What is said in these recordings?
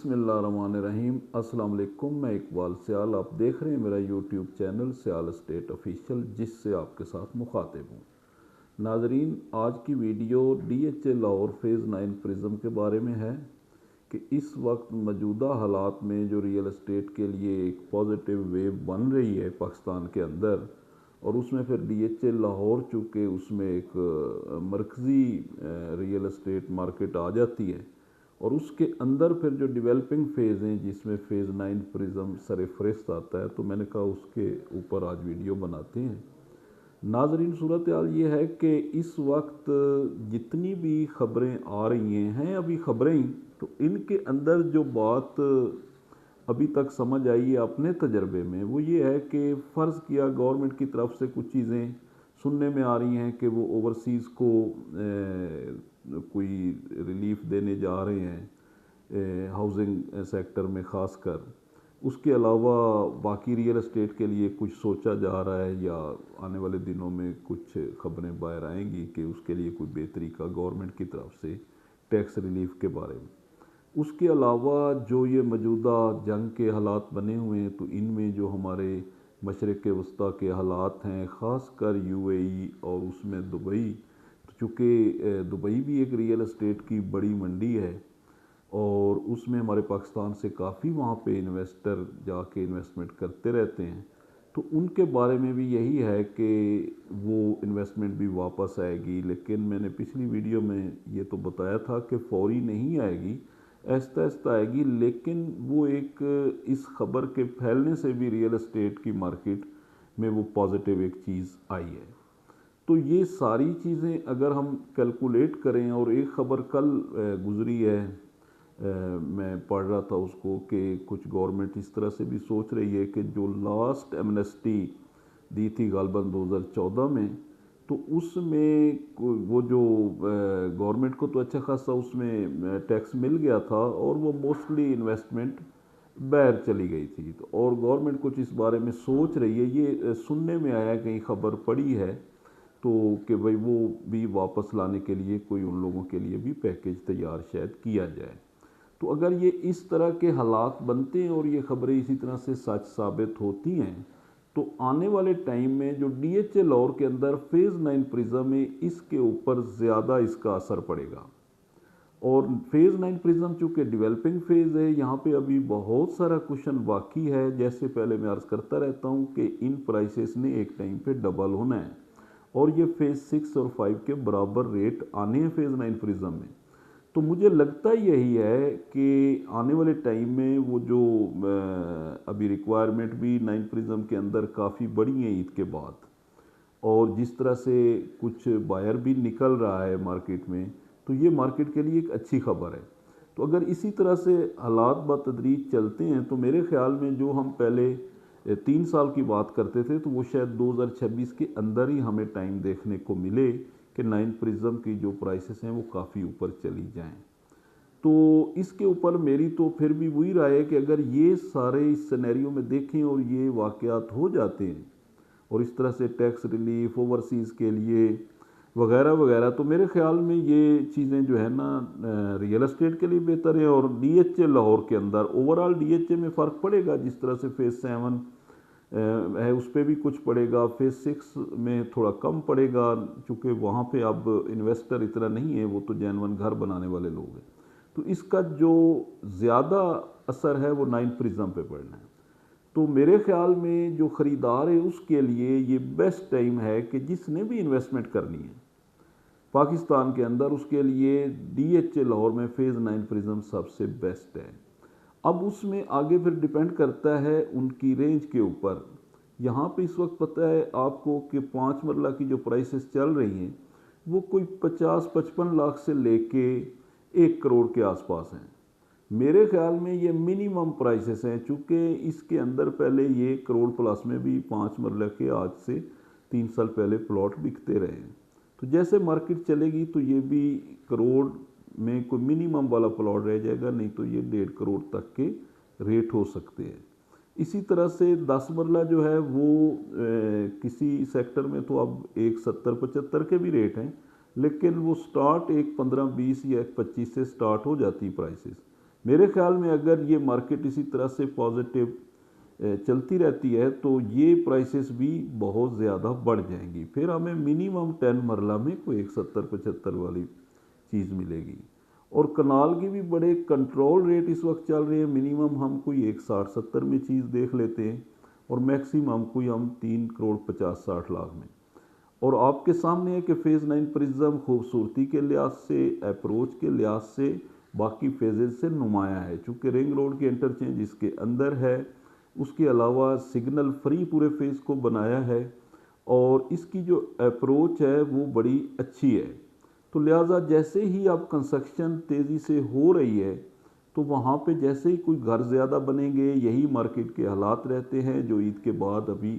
बिस्मिल्लाहिर्रहमानिर्रहीम। अस्सलाम वालेकुम। मैं इकबाल सियाल, आप देख रहे हैं मेरा यूट्यूब चैनल सियाल स्टेट ऑफिशियल, जिससे आपके साथ मुखातिब हूँ। नाजरीन, आज की video DHA Lahore phase 9 prism के बारे में है कि इस वक्त मौजूदा हालात में जो रियल एस्टेट के लिए एक पॉजिटिव वेव बन रही है पाकिस्तान के अंदर, और उसमें फिर DHA लाहौर चूँकि उसमें एक मरकज़ी रियल एस्टेट मार्केट आ जाती है, और उसके अंदर फिर जो डेवलपिंग फ़ेज़ हैं जिसमें फ़ेज़ 9 प्रिज्म सरफ़हरिस्त आता है, तो मैंने कहा उसके ऊपर आज वीडियो बनाते हैं। नाज़रीन, सूरत हाल ये है कि इस वक्त जितनी भी ख़बरें आ रही हैं अभी ख़बरें ही, तो इनके अंदर जो बात अभी तक समझ आई है अपने तजर्बे में, वो ये है कि फ़र्ज़ किया गवर्नमेंट की तरफ से कुछ चीज़ें सुनने में आ रही हैं कि वो ओवरसीज़ को कोई रिलीफ देने जा रहे हैं हाउसिंग सेक्टर में ख़ास कर। उसके अलावा बाकी रियल एस्टेट के लिए कुछ सोचा जा रहा है, या आने वाले दिनों में कुछ ख़बरें बाहर आएंगी कि उसके लिए कोई बेहतरी का गवर्नमेंट की तरफ से टैक्स रिलीफ के बारे में। उसके अलावा जो ये मौजूदा जंग के हालात बने हुए हैं, तो इनमें जो हमारे मशरिक़ वस्ता के हालात हैं, ख़ास कर UAE और उसमें दुबई, चूँकि दुबई भी एक रियल एस्टेट की बड़ी मंडी है और उसमें हमारे पाकिस्तान से काफ़ी वहाँ पे इन्वेस्टर जाके इन्वेस्टमेंट करते रहते हैं, तो उनके बारे में भी यही है कि वो इन्वेस्टमेंट भी वापस आएगी। लेकिन मैंने पिछली वीडियो में ये तो बताया था कि फ़ौरी नहीं आएगी, आहिस्ता आहिस्ता आएगी, लेकिन वो एक इस ख़बर के फैलने से भी रियल एस्टेट की मार्केट में वो पॉजिटिव एक चीज़ आई है। तो ये सारी चीज़ें अगर हम कैलकुलेट करें, और एक ख़बर कल गुज़री है, मैं पढ़ रहा था उसको, कि कुछ गवर्नमेंट इस तरह से भी सोच रही है कि जो लास्ट एमनेस्टी दी थी गालबन 2014 में, तो उसमें वो जो गवर्नमेंट को तो अच्छा खासा उसमें टैक्स मिल गया था, और वो मोस्टली इन्वेस्टमेंट बाहर चली गई थी। तो और गवर्नमेंट कुछ इस बारे में सोच रही है, ये सुनने में आया, कहीं ख़बर पड़ी है, तो कि भाई वो भी वापस लाने के लिए कोई उन लोगों के लिए भी पैकेज तैयार शायद किया जाए। तो अगर ये इस तरह के हालात बनते हैं और ये ख़बरें इसी तरह से सच साबित होती हैं, तो आने वाले टाइम में जो DHA लाहौर के अंदर फ़ेज़ 9 प्रिज्म में इसके ऊपर ज़्यादा इसका असर पड़ेगा। और फ़ेज़ 9 प्रिज्म चूँकि डेवलपिंग फ़ेज़ है, यहाँ पे अभी बहुत सारा क्वेश्चन बाकी है। जैसे पहले मैं अर्ज़ करता रहता हूँ कि इन प्राइसेस ने एक टाइम पे डबल होना है, और ये फ़ेज़ 6 और 5 के बराबर रेट आने हैं फ़ेज़ 9 प्रिज्म में। तो मुझे लगता यही है कि आने वाले टाइम में वो जो अभी रिक्वायरमेंट भी 9 प्रिज्म के अंदर काफ़ी बढ़ी है ईद के बाद, और जिस तरह से कुछ बायर भी निकल रहा है मार्केट में, तो ये मार्केट के लिए एक अच्छी खबर है। तो अगर इसी तरह से हालात बतदरीज चलते हैं, तो मेरे ख़्याल में जो हम पहले 3 साल की बात करते थे, तो वो शायद 2026 के अंदर ही हमें टाइम देखने को मिले कि 9 प्रिज्म की जो प्राइसेस हैं वो काफ़ी ऊपर चली जाएं। तो इसके ऊपर मेरी तो फिर भी वही राय है कि अगर ये सारे इस सिनेरियो में देखें और ये वाक़यात हो जाते हैं, और इस तरह से टैक्स रिलीफ ओवरसीज़ के लिए वगैरह वगैरह, तो मेरे ख़्याल में ये चीज़ें जो है ना रियल एस्टेट के लिए बेहतर है। और DHA लाहौर के अंदर ओवरऑल DHA में फ़र्क पड़ेगा, जिस तरह से फ़ेज़ 7 है उस पर भी कुछ पड़ेगा, फ़ेज़ 6 में थोड़ा कम पड़ेगा, चूँकि वहाँ पे अब इन्वेस्टर इतना नहीं है, वो तो जेन्युइन घर बनाने वाले लोग हैं। तो इसका जो ज़्यादा असर है वो 9 प्रिज्म पे पड़ना है। तो मेरे ख़्याल में जो ख़रीदार है उसके लिए ये बेस्ट टाइम है कि जिसने भी इन्वेस्टमेंट करनी है पाकिस्तान के अंदर, उसके लिए DHA लाहौर में फ़ेज़ 9 प्रिज्म सबसे बेस्ट है। अब उसमें आगे फिर डिपेंड करता है उनकी रेंज के ऊपर। यहाँ पे इस वक्त पता है आपको कि 5 मरला की जो प्राइसेस चल रही हैं वो कोई 50-55 लाख से लेके 1 करोड़ के आसपास हैं। मेरे ख्याल में ये मिनिमम प्राइसेस हैं, चूँकि इसके अंदर पहले ये करोड़ प्लस में भी 5 मरला के आज से 3 साल पहले प्लॉट बिकते रहे हैं। तो जैसे मार्केट चलेगी तो ये भी करोड़ में कोई मिनिमम वाला प्लॉट रह जाएगा, नहीं तो ये 1.5 करोड़ तक के रेट हो सकते हैं। इसी तरह से 10 मरला जो है वो किसी सेक्टर में तो अब एक 70-75 के भी रेट हैं, लेकिन वो स्टार्ट एक 15-20 या एक 25 से स्टार्ट हो जाती प्राइसेस। मेरे ख्याल में अगर ये मार्केट इसी तरह से पॉजिटिव चलती रहती है तो ये प्राइसेस भी बहुत ज़्यादा बढ़ जाएंगी, फिर हमें मिनिमम 10 मरला में कोई 170-75 वाली चीज़ मिलेगी। और कनाल की भी बड़े कंट्रोल रेट इस वक्त चल रहे हैं, मिनिमम हम कोई 160-70 में चीज़ देख लेते हैं और मैक्सिमम कोई हम 3 करोड़ 50-60 लाख में। और आपके सामने है कि फ़ेज़ 9 प्रिज्म खूबसूरती के लिहाज से, अप्रोच के लिहाज से बाकी फेजेज़ से नुमाया है, चूँकि रिंग रोड के इंटरचेंज इसके अंदर है, उसके अलावा सिग्नल फ्री पूरे फेज़ को बनाया है और इसकी जो अप्रोच है वो बड़ी अच्छी है। तो लिहाजा जैसे ही अब कंस्ट्रक्शन तेज़ी से हो रही है तो वहाँ पे जैसे ही कोई घर ज़्यादा बनेंगे, यही मार्केट के हालात रहते हैं जो ईद के बाद अभी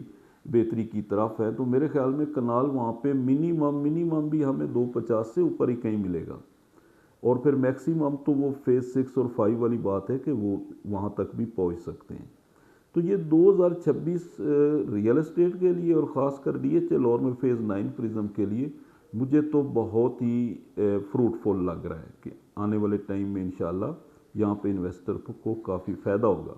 बेहतरी की तरफ है, तो मेरे ख्याल में कनाल वहाँ पे मिनिमम भी हमें 250 से ऊपर ही कहीं मिलेगा और फिर मैक्सिमम तो वो फेज़ 6 और 5 वाली बात है कि वो वहाँ तक भी पहुँच सकते हैं। तो ये 2026 रियल एस्टेट के लिए और ख़ासकर DHL और में फ़ेज़ 9 प्रिज्म के लिए मुझे तो बहुत ही फ्रूटफुल लग रहा है कि आने वाले टाइम में इंशाल्लाह यहाँ पे इन्वेस्टर को काफ़ी फ़ायदा होगा।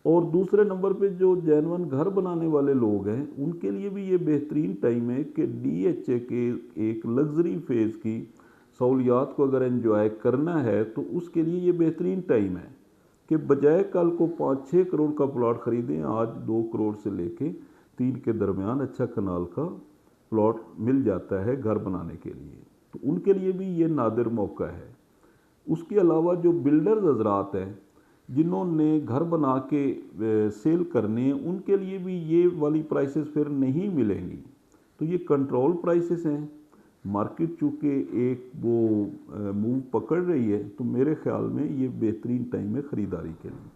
और दूसरे नंबर पे जो जेन्युइन घर बनाने वाले लोग हैं उनके लिए भी ये बेहतरीन टाइम है कि DHA के एक लग्जरी फेज़ की सहूलियात को अगर एंजॉय करना है तो उसके लिए ये बेहतरीन टाइम है कि बजाय कल को 5-6 करोड़ का प्लॉट ख़रीदें, आज 2 करोड़ से लेके 3 के दरमियान अच्छा कनाल का प्लॉट मिल जाता है घर बनाने के लिए, तो उनके लिए भी ये नादिर मौका है। उसके अलावा जो बिल्डर्स हजरात हैं जिन्होंने घर बना के सेल करने हैं उनके लिए भी ये वाली प्राइसेस फिर नहीं मिलेंगी, तो ये कंट्रोल प्राइसेस हैं। मार्केट चूँकि एक वो मूव पकड़ रही है तो मेरे ख्याल में ये बेहतरीन टाइम है ख़रीदारी के लिए।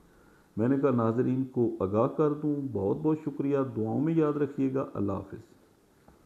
मैंने कहा नाज़रीन को आगाह कर दूँ, बहुत बहुत शुक्रिया, दुआओं में याद रखिएगा। अल्लाह हाफ़िज़।